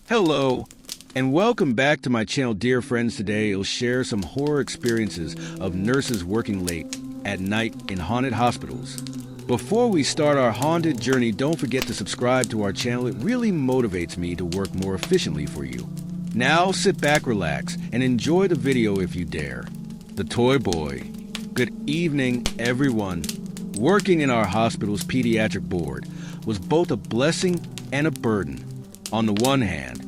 Hello, and welcome back to my channel, dear friends. Today, I'll share some horror experiences of nurses working late at night in haunted hospitals. Before we start our haunted journey, don't forget to subscribe to our channel. It really motivates me to work more efficiently for you. Now, sit back, relax, and enjoy the video if you dare. The Toy Boy. Good evening, everyone. Working in our hospital's pediatric board was both a blessing and a burden. On the one hand,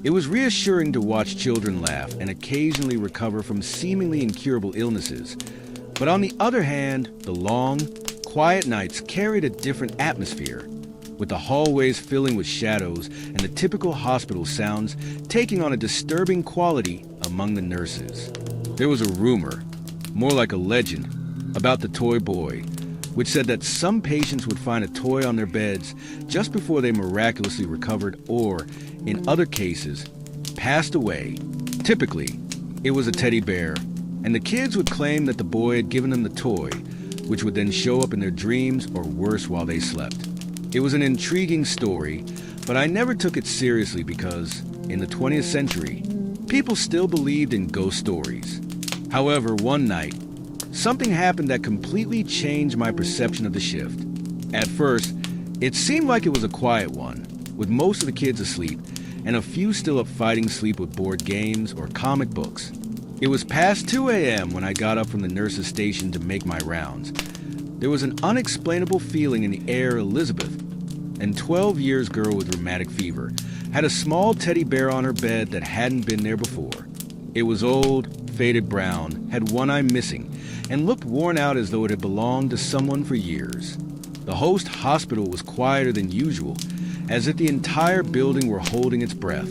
it was reassuring to watch children laugh and occasionally recover from seemingly incurable illnesses. But on the other hand, the long, quiet nights carried a different atmosphere, with the hallways filling with shadows and the typical hospital sounds taking on a disturbing quality among the nurses. There was a rumor, more like a legend, about the Toy Boy, which said that some patients would find a toy on their beds just before they miraculously recovered or, in other cases, passed away. Typically, it was a teddy bear, and the kids would claim that the boy had given them the toy, which would then show up in their dreams or worse while they slept. It was an intriguing story, but I never took it seriously because, in the 20th century, people still believed in ghost stories. However, one night, something happened that completely changed my perception of the shift. At first, it seemed like it was a quiet one, with most of the kids asleep and a few still up fighting sleep with board games or comic books. It was past 2 a.m. when I got up from the nurse's station to make my rounds. There was an unexplainable feeling in the air. Elizabeth, an 12-year girl with rheumatic fever, had a small teddy bear on her bed that hadn't been there before. It was old, faded brown, had one eye missing, and looked worn out as though it had belonged to someone for years. The host hospital was quieter than usual, as if the entire building were holding its breath.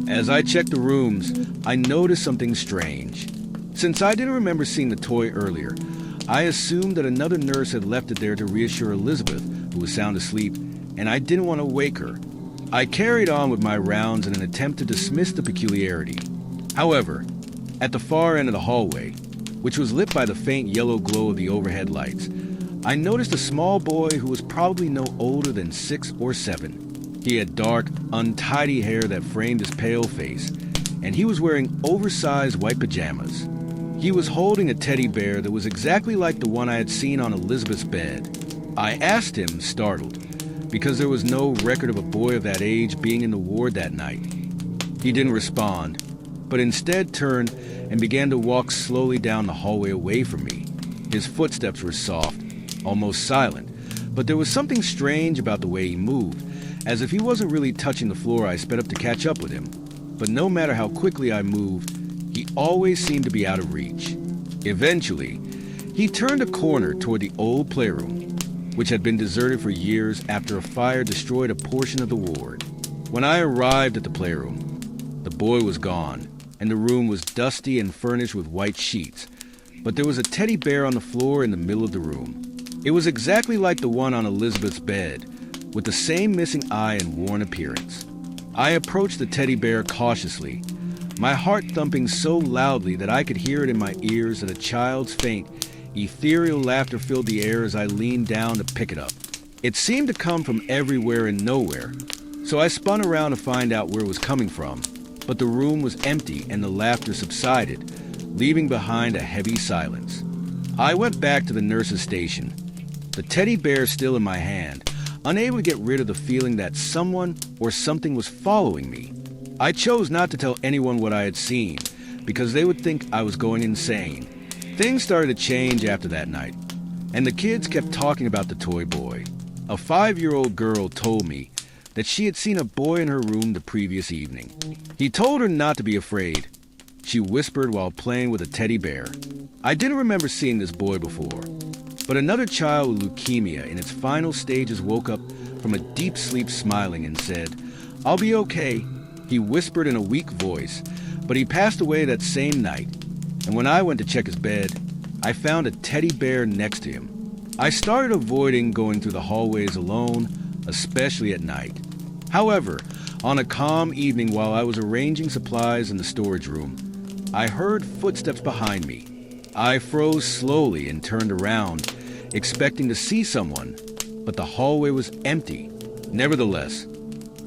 As I checked the rooms, I noticed something strange. Since I didn't remember seeing the toy earlier, I assumed that another nurse had left it there to reassure Elizabeth, who was sound asleep, and I didn't want to wake her. I carried on with my rounds in an attempt to dismiss the peculiarity. However, at the far end of the hallway, which was lit by the faint yellow glow of the overhead lights, I noticed a small boy who was probably no older than 6 or 7. He had dark, untidy hair that framed his pale face, and he was wearing oversized white pajamas. He was holding a teddy bear that was exactly like the one I had seen on Elizabeth's bed. I asked him, startled, because there was no record of a boy of that age being in the ward that night. He didn't respond, but instead turned and began to walk slowly down the hallway away from me. His footsteps were soft, almost silent, but there was something strange about the way he moved. As if he wasn't really touching the floor, I sped up to catch up with him. But no matter how quickly I moved, he always seemed to be out of reach. Eventually, he turned a corner toward the old playroom, which had been deserted for years after a fire destroyed a portion of the ward. When I arrived at the playroom, the boy was gone, and the room was dusty and furnished with white sheets. But there was a teddy bear on the floor in the middle of the room. It was exactly like the one on Elizabeth's bed, with the same missing eye and worn appearance. I approached the teddy bear cautiously, my heart thumping so loudly that I could hear it in my ears, and a child's faint, ethereal laughter filled the air as I leaned down to pick it up. It seemed to come from everywhere and nowhere, so I spun around to find out where it was coming from, but the room was empty and the laughter subsided, leaving behind a heavy silence. I went back to the nurse's station, the teddy bear still in my hand, unable to get rid of the feeling that someone or something was following me. I chose not to tell anyone what I had seen, because they would think I was going insane. Things started to change after that night, and the kids kept talking about the Toy Boy. A 5-year-old girl told me that she had seen a boy in her room the previous evening. He told her not to be afraid. She whispered while playing with a teddy bear. I didn't remember seeing this boy before, but another child with leukemia in its final stages woke up from a deep sleep smiling and said, "I'll be okay," he whispered in a weak voice, but he passed away that same night. And when I went to check his bed, I found a teddy bear next to him. I started avoiding going through the hallways alone, especially at night. However, on a calm evening while I was arranging supplies in the storage room, I heard footsteps behind me. I froze slowly and turned around, expecting to see someone, but the hallway was empty. Nevertheless,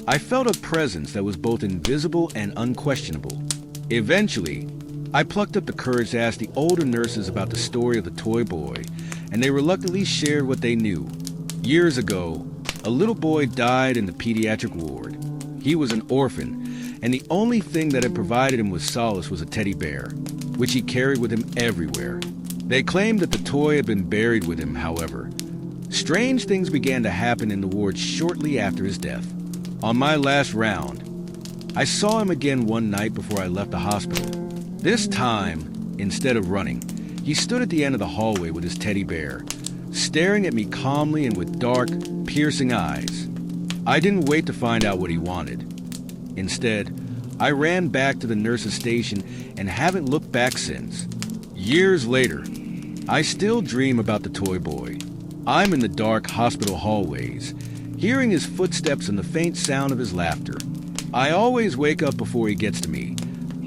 I felt a presence that was both invisible and unquestionable. Eventually, I plucked up the courage to ask the older nurses about the story of the toy boy, and they reluctantly shared what they knew. Years ago, a little boy died in the pediatric ward. He was an orphan, and the only thing that had provided him with solace was a teddy bear, which he carried with him everywhere. They claimed that the toy had been buried with him, however. Strange things began to happen in the ward shortly after his death. On my last round, I saw him again one night before I left the hospital. This time, instead of running, he stood at the end of the hallway with his teddy bear, staring at me calmly and with dark, piercing eyes. I didn't wait to find out what he wanted. Instead, I ran back to the nurse's station and haven't looked back since. Years later, I still dream about the toy boy. I'm in the dark hospital hallways, hearing his footsteps and the faint sound of his laughter. I always wake up before he gets to me,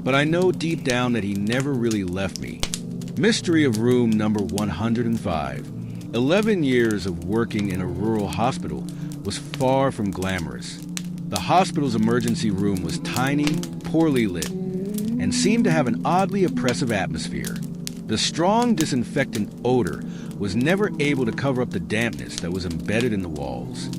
but I know deep down that he never really left me. Mystery of room number 105. 11 years of working in a rural hospital was far from glamorous. The hospital's emergency room was tiny, poorly lit, and seemed to have an oddly oppressive atmosphere. The strong disinfectant odor was never able to cover up the dampness that was embedded in the walls.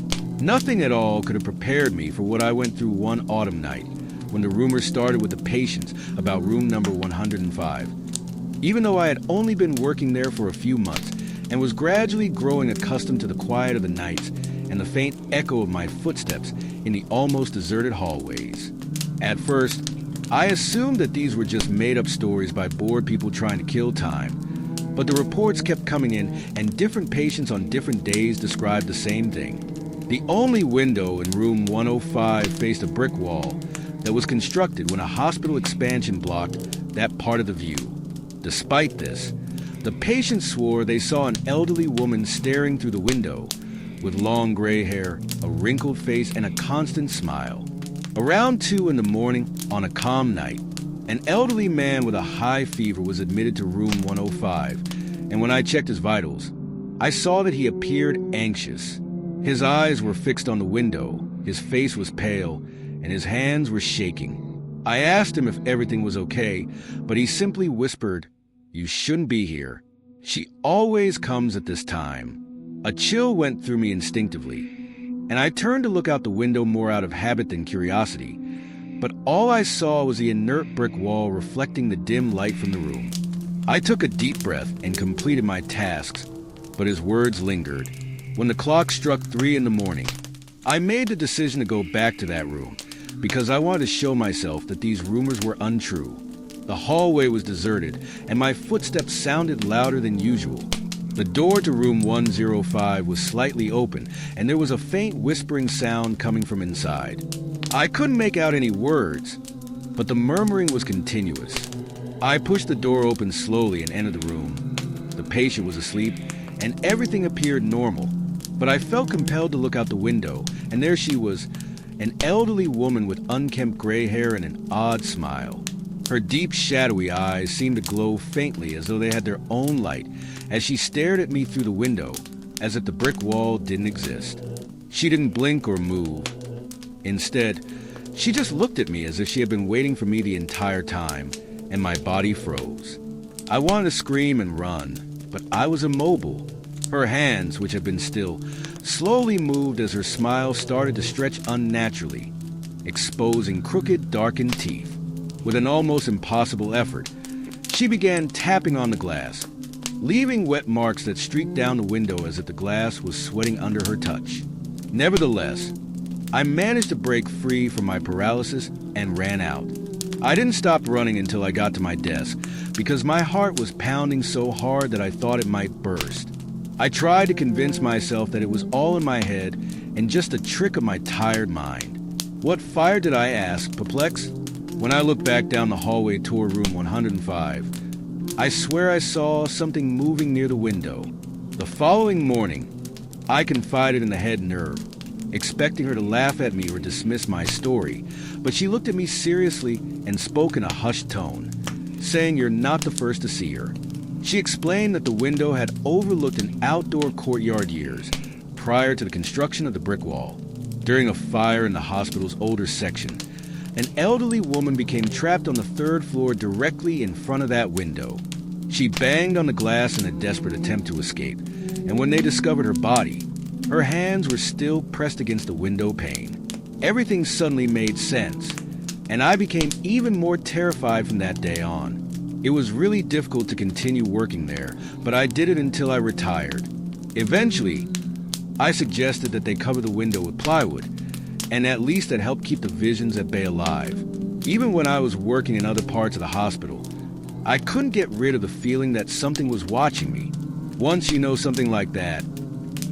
Nothing at all could have prepared me for what I went through one autumn night when the rumors started with the patients about room number 105. Even though I had only been working there for a few months and was gradually growing accustomed to the quiet of the nights and the faint echo of my footsteps in the almost deserted hallways. At first, I assumed that these were just made-up stories by bored people trying to kill time, but the reports kept coming in and different patients on different days described the same thing. The only window in room 105 faced a brick wall that was constructed when a hospital expansion blocked that part of the view. Despite this, the patients swore they saw an elderly woman staring through the window with long gray hair, a wrinkled face, and a constant smile. Around 2 in the morning on a calm night, an elderly man with a high fever was admitted to room 105, and when I checked his vitals, I saw that he appeared anxious. His eyes were fixed on the window, his face was pale, and his hands were shaking. I asked him if everything was okay, but he simply whispered, "You shouldn't be here. She always comes at this time." A chill went through me instinctively, and I turned to look out the window more out of habit than curiosity, but all I saw was the inert brick wall reflecting the dim light from the room. I took a deep breath and completed my tasks, but his words lingered. When the clock struck 3 in the morning, I made the decision to go back to that room because I wanted to show myself that these rumors were untrue. The hallway was deserted, and my footsteps sounded louder than usual. The door to room 105 was slightly open, and there was a faint whispering sound coming from inside. I couldn't make out any words, but the murmuring was continuous. I pushed the door open slowly and entered the room. The patient was asleep, and everything appeared normal, but I felt compelled to look out the window, and there she was, an elderly woman with unkempt gray hair and an odd smile. Her deep, shadowy eyes seemed to glow faintly as though they had their own light as she stared at me through the window, as if the brick wall didn't exist. She didn't blink or move. Instead, she just looked at me as if she had been waiting for me the entire time, and my body froze. I wanted to scream and run, but I was immobile. Her hands, which had been still, slowly moved as her smile started to stretch unnaturally, exposing crooked, darkened teeth. With an almost impossible effort, she began tapping on the glass, leaving wet marks that streaked down the window as if the glass was sweating under her touch. Nevertheless, I managed to break free from my paralysis and ran out. I didn't stop running until I got to my desk because my heart was pounding so hard that I thought it might burst. I tried to convince myself that it was all in my head and just a trick of my tired mind. What fire did I ask, perplexed? When I looked back down the hallway toward room 105, I swear I saw something moving near the window. The following morning, I confided in the head nurse, expecting her to laugh at me or dismiss my story, but she looked at me seriously and spoke in a hushed tone, saying you're not the first to see her. She explained that the window had overlooked an outdoor courtyard years prior to the construction of the brick wall. During a fire in the hospital's older section, an elderly woman became trapped on the third floor directly in front of that window. She banged on the glass in a desperate attempt to escape, and when they discovered her body, her hands were still pressed against the window pane. Everything suddenly made sense, and I became even more terrified from that day on. It was really difficult to continue working there, but I did it until I retired. Eventually, I suggested that they cover the window with plywood, and at least that helped keep the visions at bay alive. Even when I was working in other parts of the hospital, I couldn't get rid of the feeling that something was watching me. Once you know something like that,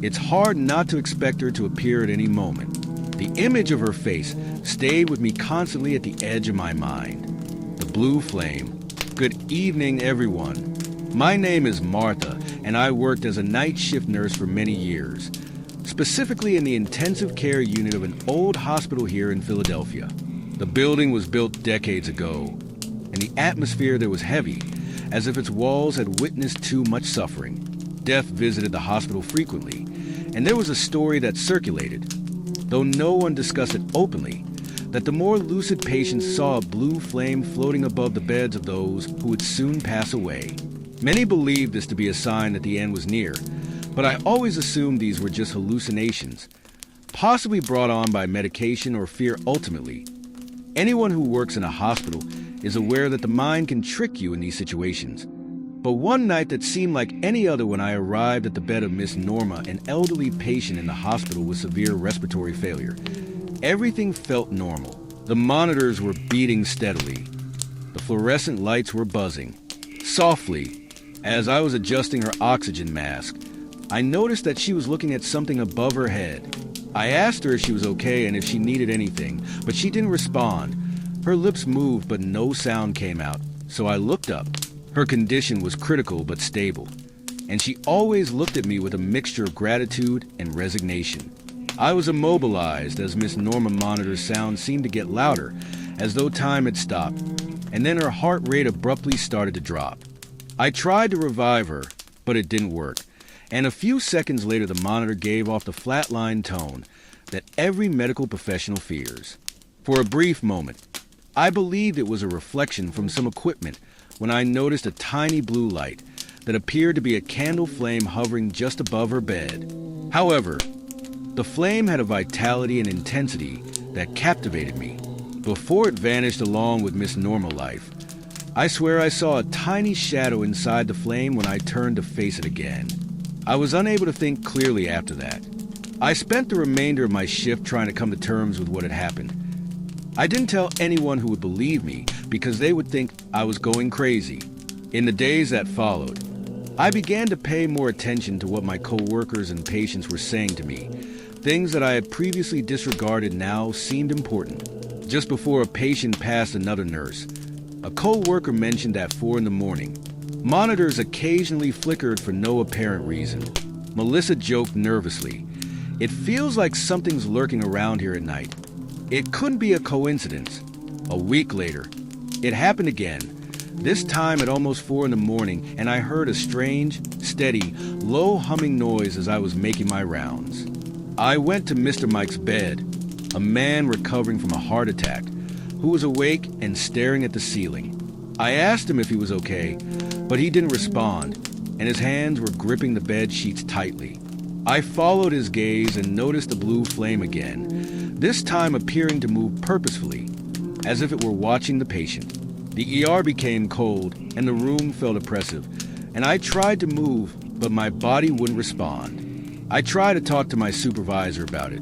it's hard not to expect her to appear at any moment. The image of her face stayed with me constantly at the edge of my mind. The blue flame. Good evening, everyone. My name is Martha, and I worked as a night shift nurse for many years, specifically in the intensive care unit of an old hospital here in Philadelphia. The building was built decades ago, and the atmosphere there was heavy, as if its walls had witnessed too much suffering. Death visited the hospital frequently, and there was a story that circulated, though no one discussed it openly, that the more lucid patients saw a blue flame floating above the beds of those who would soon pass away. Many believed this to be a sign that the end was near, but I always assumed these were just hallucinations, possibly brought on by medication or fear ultimately. Anyone who works in a hospital is aware that the mind can trick you in these situations. But one night that seemed like any other when I arrived at the bed of Miss Norma, an elderly patient in the hospital with severe respiratory failure, everything felt normal. The monitors were beating steadily. The fluorescent lights were buzzing. Softly, as I was adjusting her oxygen mask, I noticed that she was looking at something above her head. I asked her if she was okay and if she needed anything, but she didn't respond. Her lips moved, but no sound came out, so I looked up. Her condition was critical but stable, and she always looked at me with a mixture of gratitude and resignation. I was immobilized as Miss Norma Monitor's sound seemed to get louder, as though time had stopped, and then her heart rate abruptly started to drop. I tried to revive her, but it didn't work, and a few seconds later the monitor gave off the flatline tone that every medical professional fears. For a brief moment, I believed it was a reflection from some equipment when I noticed a tiny blue light that appeared to be a candle flame hovering just above her bed. However, the flame had a vitality and intensity that captivated me. Before it vanished along with Miss Normal Life, I swear I saw a tiny shadow inside the flame when I turned to face it again. I was unable to think clearly after that. I spent the remainder of my shift trying to come to terms with what had happened. I didn't tell anyone who would believe me because they would think I was going crazy. In the days that followed, I began to pay more attention to what my co-workers and patients were saying to me. Things that I had previously disregarded now seemed important. Just before a patient passed another nurse, a co-worker mentioned at 4 a.m, monitors occasionally flickered for no apparent reason. Melissa joked nervously, "It feels like something's lurking around here at night." It couldn't be a coincidence. A week later, it happened again, this time at almost 4 a.m, and I heard a strange, steady, low humming noise as I was making my rounds. I went to Mr. Mike's bed, a man recovering from a heart attack, who was awake and staring at the ceiling. I asked him if he was okay, but he didn't respond, and his hands were gripping the bed sheets tightly. I followed his gaze and noticed the blue flame again, this time appearing to move purposefully, as if it were watching the patient. The ER became cold, and the room felt oppressive, and I tried to move, but my body wouldn't respond. I tried to talk to my supervisor about it,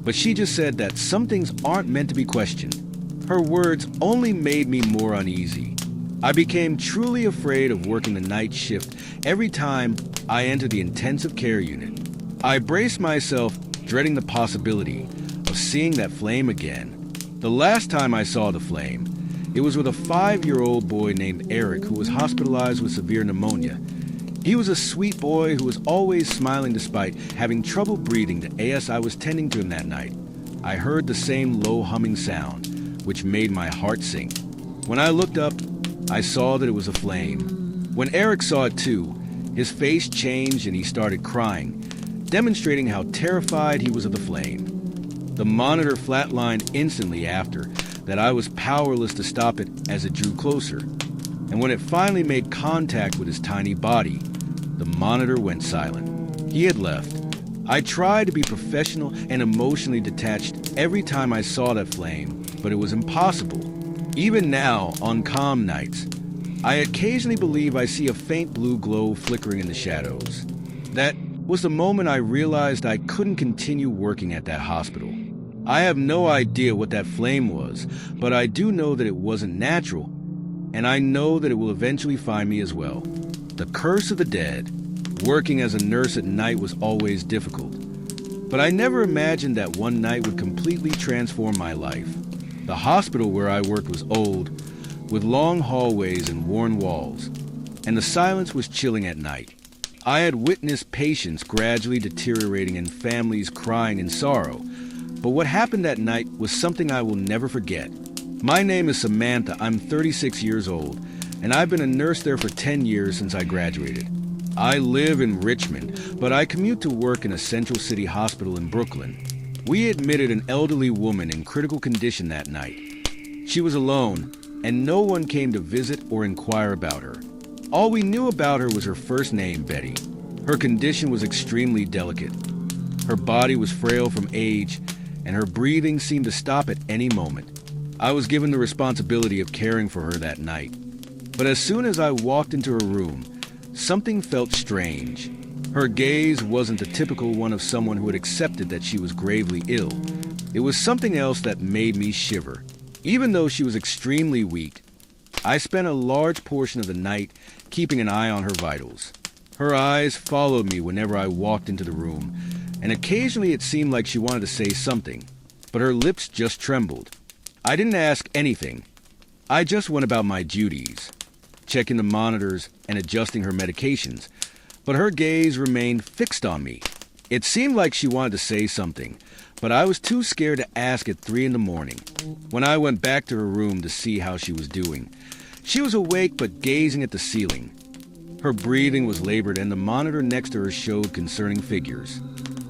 but she just said that some things aren't meant to be questioned. Her words only made me more uneasy. I became truly afraid of working the night shift every time I entered the intensive care unit. I braced myself, dreading the possibility of seeing that flame again. The last time I saw the flame, it was with a 5-year-old boy named Eric who was hospitalized with severe pneumonia. He was a sweet boy who was always smiling despite having trouble breathing as I was tending to him that night. I heard the same low humming sound, which made my heart sink. When I looked up, I saw that it was a flame. When Eric saw it too, his face changed and he started crying, demonstrating how terrified he was of the flame. The monitor flatlined instantly after that. I was powerless to stop it as it drew closer. And when it finally made contact with his tiny body, the monitor went silent. He had left. I tried to be professional and emotionally detached every time I saw that flame, but it was impossible. Even now, on calm nights, I occasionally believe I see a faint blue glow flickering in the shadows. That was the moment I realized I couldn't continue working at that hospital. I have no idea what that flame was, but I do know that it wasn't natural, and I know that it will eventually find me as well. The curse of the dead. Working as a nurse at night was always difficult, but I never imagined that one night would completely transform my life. The hospital where I worked was old, with long hallways and worn walls, and the silence was chilling at night. I had witnessed patients gradually deteriorating and families crying in sorrow, but what happened that night was something I will never forget. My name is Samantha. I'm 36 years old, and I've been a nurse there for 10 years since I graduated. I live in Richmond, but I commute to work in a Central City hospital in Brooklyn. We admitted an elderly woman in critical condition that night. She was alone, and no one came to visit or inquire about her. All we knew about her was her first name, Betty. Her condition was extremely delicate. Her body was frail from age, and her breathing seemed to stop at any moment. I was given the responsibility of caring for her that night. But as soon as I walked into her room, something felt strange. Her gaze wasn't the typical one of someone who had accepted that she was gravely ill. It was something else that made me shiver. Even though she was extremely weak, I spent a large portion of the night keeping an eye on her vitals. Her eyes followed me whenever I walked into the room, and occasionally it seemed like she wanted to say something, but her lips just trembled. I didn't ask anything. I just went about my duties, checking the monitors and adjusting her medications, but her gaze remained fixed on me. It seemed like she wanted to say something, but I was too scared to ask at 3 a.m. When I went back to her room to see how she was doing, she was awake but gazing at the ceiling. Her breathing was labored and the monitor next to her showed concerning figures.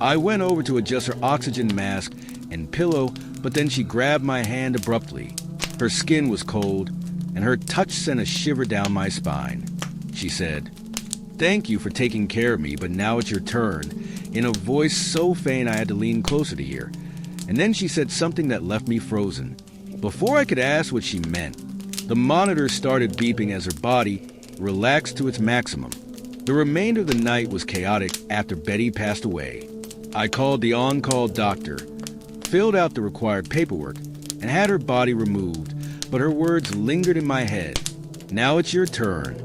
I went over to adjust her oxygen mask and pillow, but then she grabbed my hand abruptly. Her skin was cold, and her touch sent a shiver down my spine. She said, "Thank you for taking care of me, but now it's your turn," in a voice so faint I had to lean closer to hear. And then she said something that left me frozen. Before I could ask what she meant, the monitor started beeping as her body relaxed to its maximum. The remainder of the night was chaotic after Betty passed away. I called the on-call doctor, filled out the required paperwork, and had her body removed, but her words lingered in my head. "Now it's your turn."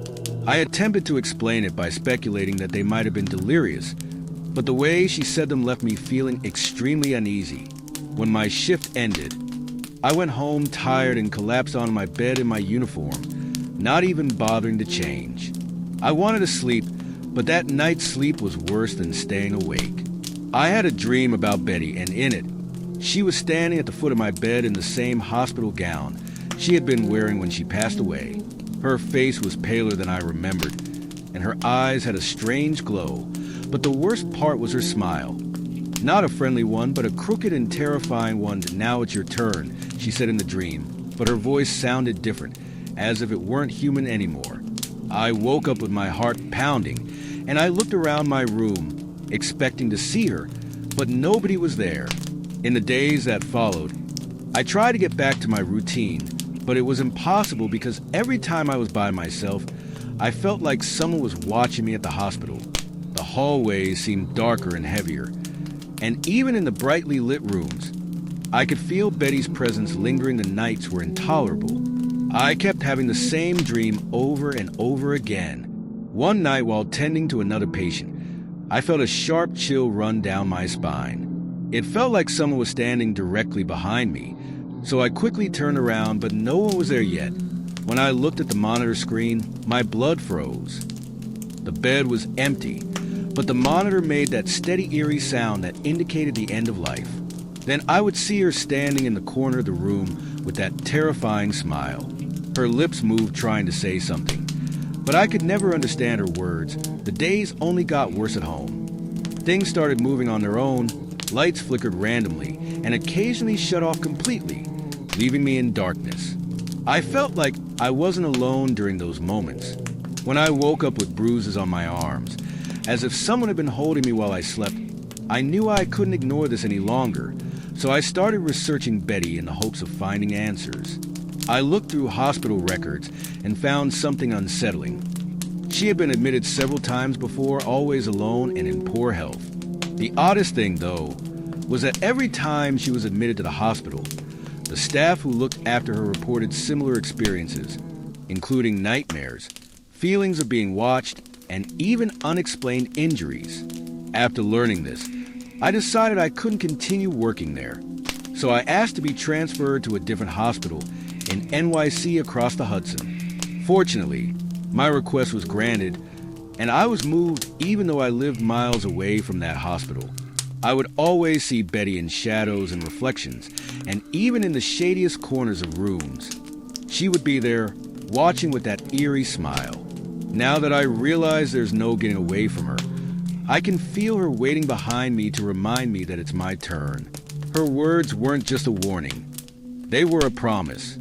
I attempted to explain it by speculating that they might have been delirious, but the way she said them left me feeling extremely uneasy. When my shift ended, I went home tired and collapsed onto my bed in my uniform, not even bothering to change. I wanted to sleep, but that night's sleep was worse than staying awake. I had a dream about Betty, and in it, she was standing at the foot of my bed in the same hospital gown she had been wearing when she passed away. Her face was paler than I remembered, and her eyes had a strange glow, but the worst part was her smile. Not a friendly one, but a crooked and terrifying one. "Now it's your turn," she said in the dream, but her voice sounded different, as if it weren't human anymore. I woke up with my heart pounding, and I looked around my room, expecting to see her, but nobody was there. In the days that followed, I tried to get back to my routine, but it was impossible because every time I was by myself, I felt like someone was watching me at the hospital. The hallways seemed darker and heavier, and even in the brightly lit rooms, I could feel Betty's presence lingering. The nights were intolerable. I kept having the same dream over and over again. One night while tending to another patient, I felt a sharp chill run down my spine. It felt like someone was standing directly behind me, so I quickly turned around, but no one was there yet. When I looked at the monitor screen, my blood froze. The bed was empty, but the monitor made that steady, eerie sound that indicated the end of life. Then I would see her standing in the corner of the room with that terrifying smile. Her lips moved trying to say something, but I could never understand her words. The days only got worse at home. Things started moving on their own, Lights flickered randomly and occasionally shut off completely, leaving me in darkness. I felt like I wasn't alone during those moments. When I woke up with bruises on my arms, as if someone had been holding me while I slept, I knew I couldn't ignore this any longer, so I started researching Betty in the hopes of finding answers. I looked through hospital records and found something unsettling. She had been admitted several times before, always alone and in poor health. The oddest thing, though, was that every time she was admitted to the hospital, the staff who looked after her reported similar experiences, including nightmares, feelings of being watched, and even unexplained injuries. After learning this, I decided I couldn't continue working there, so I asked to be transferred to a different hospital in NYC across the Hudson. Fortunately, my request was granted, and I was moved even though I lived miles away from that hospital. I would always see Betty in shadows and reflections, and even in the shadiest corners of rooms. She would be there, watching with that eerie smile. Now that I realize there's no getting away from her, I can feel her waiting behind me to remind me that it's my turn. Her words weren't just a warning. They were a promise.